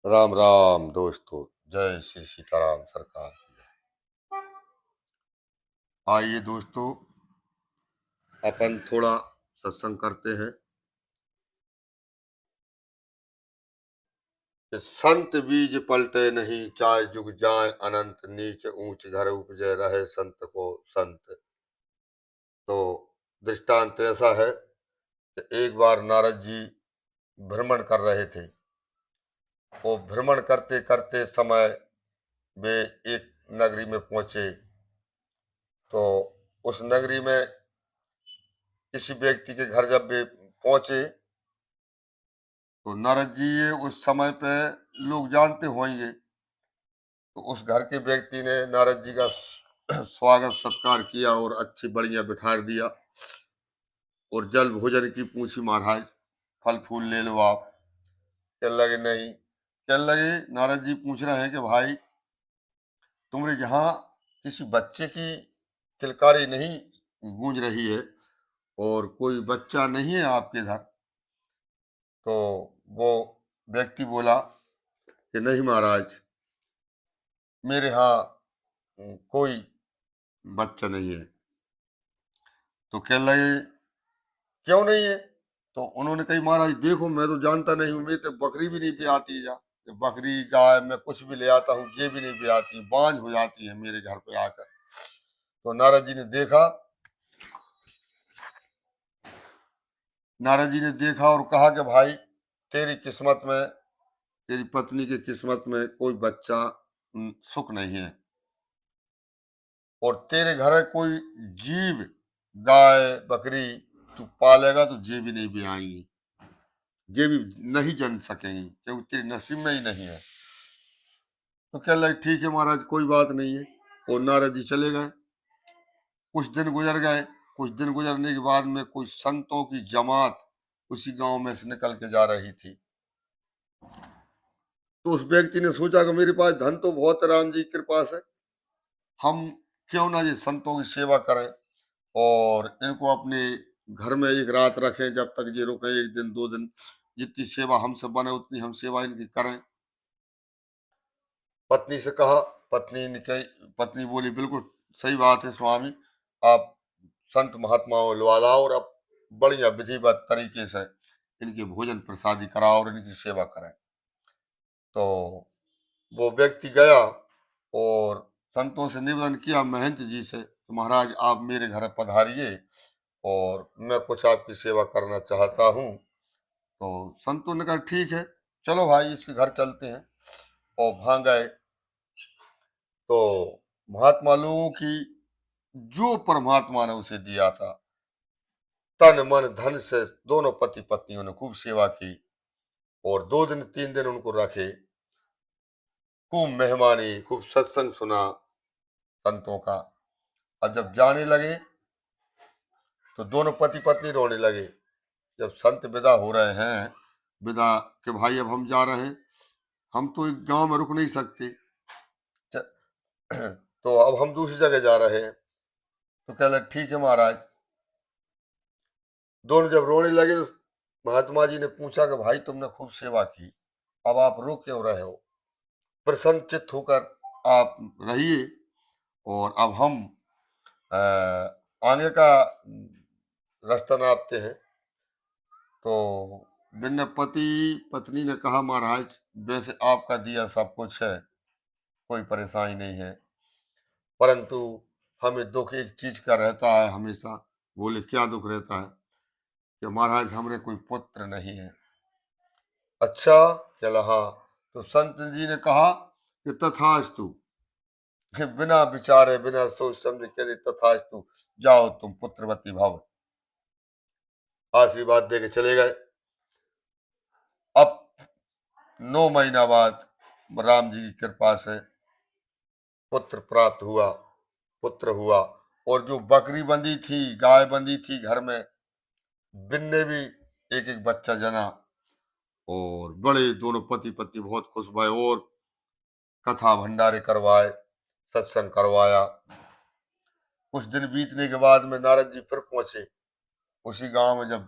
राम राम दोस्तों। जय श्री सीताराम सरकार की जय। आइए दोस्तों, अपन थोड़ा सत्संग करते हैं कि संत बीज पलटे नहीं, चाहे जुग जाए अनंत, नीच ऊंच घर उपजे रहे संत को संत। तो दृष्टांत ऐसा है कि एक बार नारद जी भ्रमण कर रहे थे। वो भ्रमण करते करते समय वे एक नगरी में पहुंचे। तो उस नगरी में किसी व्यक्ति के घर जब वे पहुंचे तो नारद जी ये उस समय पे लोग जानते होंगे। तो उस घर के व्यक्ति ने नारद जी का स्वागत सत्कार किया और अच्छी बढ़िया बिठा दिया और जल भोजन की पूछी, महाराज फल फूल ले लो आप। कहने लगे नहीं। कहने लगे, नारद जी पूछ रहे हैं कि भाई तुम्हारे यहाँ किसी बच्चे की किलकारी नहीं गूंज रही है और कोई बच्चा नहीं है आपके घर? तो वो व्यक्ति बोला कि नहीं महाराज, मेरे यहाँ कोई बच्चा नहीं है। तो कहने लगे क्यों नहीं है? तो उन्होंने कही, महाराज देखो मैं तो जानता नहीं हूँ, मेरी तो बकरी भी नहीं ब्याती जा। बकरी गाय मैं कुछ भी ले आता हूँ ये भी नहीं ब्याती, बांझ हो जाती है मेरे घर पे आकर। तो नारद जी ने देखा, नारद जी ने देखा और कहा कि भाई तेरी किस्मत में, तेरी पत्नी की किस्मत में कोई बच्चा सुख नहीं है और तेरे घर में कोई जीव गाय बकरी तू पालेगा तो ये भी नहीं ब्याएंगी, ये भी नहीं जन सकेंगी क्योंकि तेरे नसीब में ही नहीं है। तो कह लगे ठीक है महाराज कोई बात नहीं है। और नारद जी चले गए। कुछ दिन गुजर गए। कुछ दिन गुजरने के बाद में कोई संतों की जमात उसी गांव में से निकल के जा रही थी। तो उस व्यक्ति ने सोचा कि मेरे पास धन तो बहुत है राम जी की कृपा से, हम क्यों ना ये संतों की सेवा करें और इनको अपने घर में एक रात रखें, जब तक ये रुके, एक दिन दो दिन, जितनी सेवा हमसे बने उतनी हम सेवा इनकी करें। पत्नी से कहा। पत्नी ने कही, पत्नी बोली बिल्कुल सही बात है स्वामी, आप संत महात्माओं लवा लाओ और अब बढ़िया विधिवत तरीके से इनकी भोजन प्रसादी कराओ और इनकी सेवा करें। तो वो व्यक्ति गया और संतों से निवेदन किया महंत जी से, तो महाराज आप मेरे घर पधारिए और मैं कुछ आपकी सेवा करना चाहता हूँ। तो संतों ने कहा ठीक है, चलो भाई इसके घर चलते हैं। और वहां गए तो महात्मा लोगों की जो परमात्मा ने उसे दिया था, तन मन धन से दोनों पति पत्नियों ने खूब सेवा की और 2 दिन 3 दिन उनको रखे। खूब मेहमानी, खूब सत्संग सुना संतों का। अब जब जाने लगे तो दोनों पति पत्नी रोने लगे। जब संत विदा हो रहे हैं, विदा के भाई अब हम जा रहे हैं, हम तो एक गांव में रुक नहीं सकते, तो अब हम दूसरी जगह जा रहे हैं। तो कह लगे ठीक है महाराज। दोनों जब रोने लगे तो महात्मा जी ने पूछा कि भाई तुमने खूब सेवा की, अब आप रो क्यों रहे हो? प्रसन्नचित्त होकर आप रहिए और अब हम अ, आगे का रास्ता नापते हैं। तो बिन पति पत्नी ने कहा, महाराज वैसे आपका दिया सब कुछ है, कोई परेशानी नहीं है, परंतु हमें दुख एक चीज का रहता है हमेशा। बोले क्या दुख रहता है? कि महाराज हमरे कोई पुत्र नहीं है। अच्छा, चला हाँ। तो संत जी ने कहा कि तथास्तु, कि बिना विचारे बिना सोच समझे कह दे तथास्तु, जाओ तुम पुत्रवती भव। आशीर्वाद दे के चले गए। अब 9 महीना बाद राम जी की कृपा से पुत्र प्राप्त हुआ, पुत्र हुआ। और जो बकरी बंधी थी, गाय बंधी थी घर में, बिन्ने भी एक एक बच्चा जना और बड़े दोनों पति पत्नी बहुत खुश भये और कथा भंडारे करवाए, सत्संग करवाया। कुछ दिन बीतने के बाद में नारद जी फिर पहुंचे उसी गांव में। जब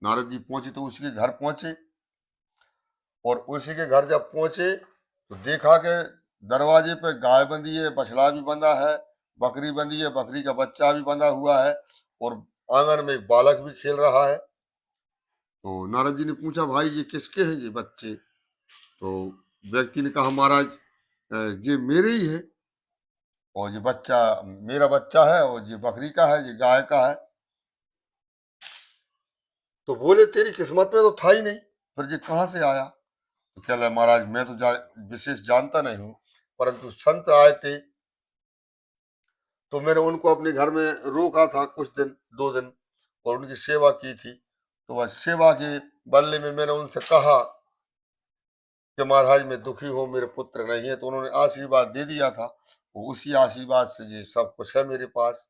नारद जी पहुंचे तो उसी के घर पहुंचे और उसी के घर जब पहुंचे तो देखा कि दरवाजे पे गाय बंधी है, बछड़ा भी बंधा है, बकरी बंधी है, बकरी का बच्चा भी बंधा हुआ है, और आंगन में एक बालक भी खेल रहा है। तो नारद जी ने पूछा, भाई ये किसके हैं ये बच्चे? तो व्यक्ति ने कहा, महाराज ये मेरे ही है, और ये बच्चा मेरा बच्चा है, और ये बकरी का है, ये गाय का है। तो बोले, तेरी किस्मत में तो था ही नहीं, फिर ये कहाँ से आया? तो कह रहे, महाराज मैं तो विशेष जानता नहीं हूँ, परंतु संत आए थे तो मैंने उनको अपने घर में रोका था कुछ दिन, 2 दिन, और उनकी सेवा की थी। तो वह सेवा के बदले में मैंने उनसे कहा कि महाराज मैं दुखी हूँ, मेरे पुत्र नहीं है, तो उन्होंने आशीर्वाद दे दिया था। वो उसी आशीर्वाद से ये सब कुछ है मेरे पास।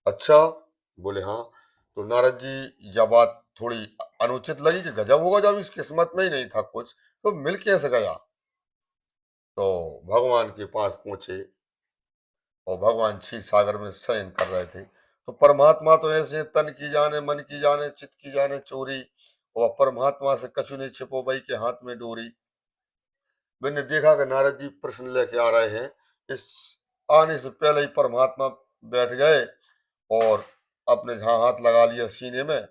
अच्छा, बोले हाँ। तो नारद जी जब बात थोड़ी अनुचित लगी कि गजब होगा, जब इस किस्मत में ही नहीं था कुछ तो मिल कैसे गया, तो भगवान के पास पहुंचे, और भगवान क्षीर सागर में शयन कर रहे थे। तो परमात्मा तो ऐसे हैं, तन की जाने मन की जाने चित्त की जाने चोरी, और परमात्मा से कछु नहीं छिपो बई के हाथ में डोरी। मैंने देखा कि नारद जी प्रश्न लेके आ रहे हैं, इस आने से पहले ही परमात्मा बैठ गए और अपने जहां हाथ लगा लिया सीने में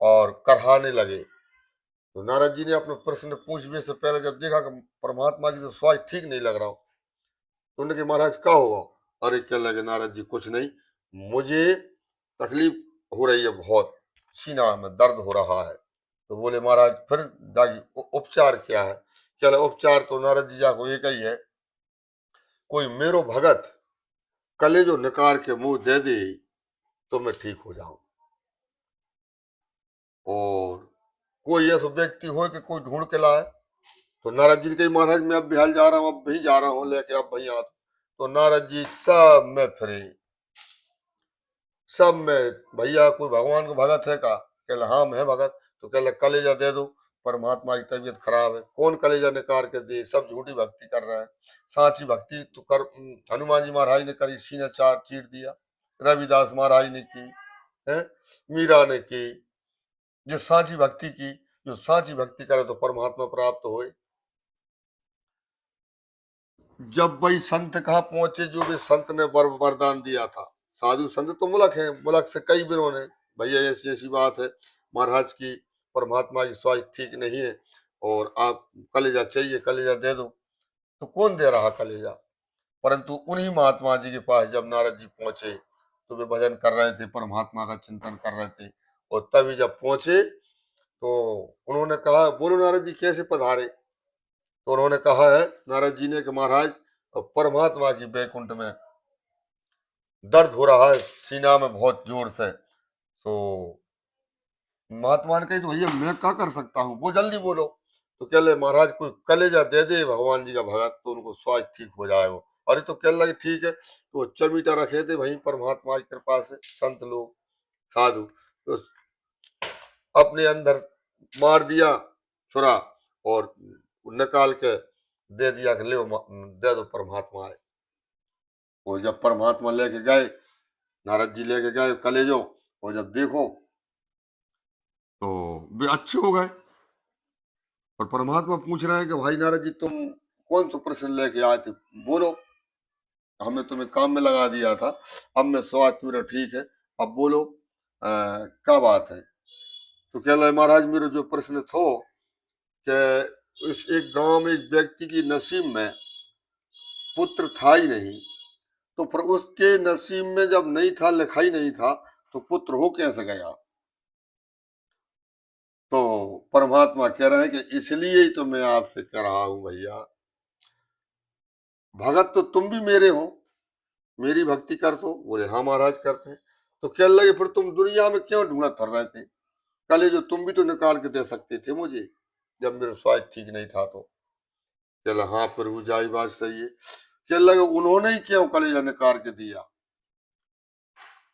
और करहाने लगे। तो नारद जी ने अपने प्रश्न पूछने से पहले जब देखा कि परमात्मा की तो स्वास्थ्य ठीक नहीं लग रहा हो, तो उन्होंने कहा, महाराज क्या हुआ? अरे क्या लगे नारद जी, कुछ नहीं, मुझे तकलीफ हो रही है बहुत, सीना में दर्द हो रहा है। तो बोले, महाराज फिर जाके उपचार क्या है? चलो उपचार तो नारद जी जाको एक ही है, कोई मेरो भगत कलेजो निकाल के मुंह दे दे तो मैं ठीक हो जाऊं, और कोई ऐसा व्यक्ति हो कि कोई ढूंढ के लाए। तो नारद जी ने कही, महाराज मैं अब बिहार जा रहा हूँ, अब भी जा रहा हूँ लेके, अब वही आ। तो नारद जी सब में फिरे, सब में, भैया कोई भगवान को भगत है का? कह हाँ मैं भगत। तो कह कलेजा दे दो, परमात्मा की तबीयत खराब है, कौन कलेजा निकाल के दे, सब झूठी भक्ति कर रहे हैं। सांची भक्ति तो कर, हनुमान जी महाराज ने करी, सीना चार चीर दिया, रविदास महाराज ने की है, मीरा ने की, जो सांची भक्ति की, जो सांची भक्ति करे तो परमात्मा प्राप्त होए। जब वही संत कहाँ पहुंचे जो भी संत ने वरदान दिया था, साधु संत तो मुलक है, मुलक से कई बिरों ने, भैया ऐसी ऐसी बात है महाराज की, परमात्मा की स्वास्थ्य ठीक नहीं है, और आप कलेजा चाहिए, कलेजा दे दो। तो कौन दे रहा कलेजा? परंतु उन्हीं महात्मा जी के पास जब नारद जी पहुंचे तो वे भजन कर रहे थे, परमात्मा का चिंतन कर रहे थे, और तभी जब पहुंचे तो उन्होंने कहा, बोलो नारद जी कैसे पधारे? तो उन्होंने कहा है नारद जी ने कि महाराज परमात्मा की बैकुंठ में दर्द हो रहा है सीना में बहुत जोर से। तो महात्मा ने कही, तो भैया मैं क्या कर सकता हूँ, वो जल्दी बोलो। तो कह ले, महाराज कोई कलेजा दे दे भगवान जी का भगत तो उनको स्वास्थ्य ठीक हो जाए वो। अरे तो कह लगे ठीक है, तो चमीटा रखे थे वहीं परमात्मा की कृपा से संत लोग, साधु, तो अपने अंदर मार दिया छुरा, और निकाल के दे दिया कि ले दे दो, परमात्मा आए। और जब परमात्मा लेके गए, नारद जी लेके गए कलेजो, और जब देखो तो वे अच्छे हो गए। और परमात्मा पूछ रहे हैं कि भाई नारद जी तुम कौन सा प्रश्न लेके आए थे, बोलो, हमने तुम्हें काम में लगा दिया था, अब मैं स्वास्थ्य मेरा ठीक है, अब बोलो क्या बात है? तो कह रहे महाराज मेरा जो प्रश्न थो कि इस एक गांव में एक व्यक्ति की नसीब में पुत्र था ही नहीं, तो फिर उसके नसीब में जब नहीं था, लिखा ही नहीं था, तो पुत्र हो कैसे गया? तो परमात्मा कह रहे हैं कि इसलिए ही तो मैं आपसे कह रहा हूं भैया, भगत तो तुम भी मेरे हो, मेरी भक्ति कर दो। बोले हाँ महाराज करते हैं। तो कह लगे, फिर तुम दुनिया में क्यों ढूंढत फिर रहे थे? कल जो तुम भी तो निकाल के दे सकते थे मुझे, जब मेरा स्वास्थ्य ठीक नहीं था। तो चल हाँ प्रभु जाई बात सही है। कह लगे, उन्होंने ही क्यों कलेजा निकाल के दिया?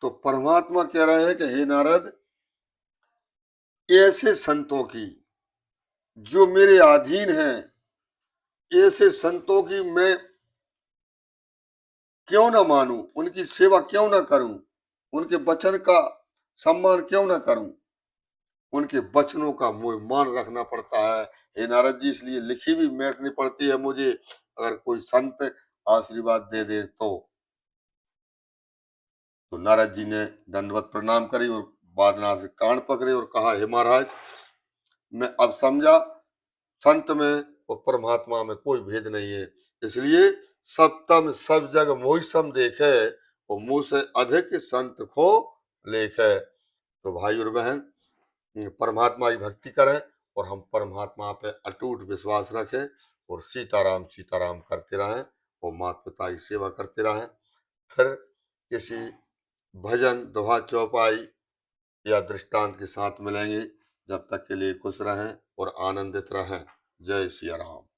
तो परमात्मा कह रहे हैं कि हे नारद, ऐसे संतों की जो मेरे अधीन हैं, ऐसे संतों की मैं क्यों ना मानूं, उनकी सेवा क्यों ना करूं, उनके वचन का सम्मान क्यों ना करूं? उनके वचनों का मुझे मान रखना पड़ता है। हे नारद जी, इसलिए लिखी भी मेटनी पड़ती है मुझे, अगर कोई संत आशीर्वाद दे दे तो नारद जी ने दंडवत प्रणाम करी और बादनाथ से कान पकड़े और कहा, हे महाराज, मैं अब समझा, संत में और परमात्मा में कोई भेद नहीं है, इसलिए सब तम सब जग मोहि सम देखे, और मुँह से अधिक संत को लेखे। तो भाई और बहन, परमात्मा की भक्ति करें और हम परमात्मा पे अटूट विश्वास रखें और सीताराम सीताराम करते रहें और माता पिता की सेवा करते रहें। फिर किसी भजन, दोहा, चौपाई या दृष्टांत के साथ मिलेंगे। जब तक के लिए खुश रहें और आनंदित रहें। जय सिया राम।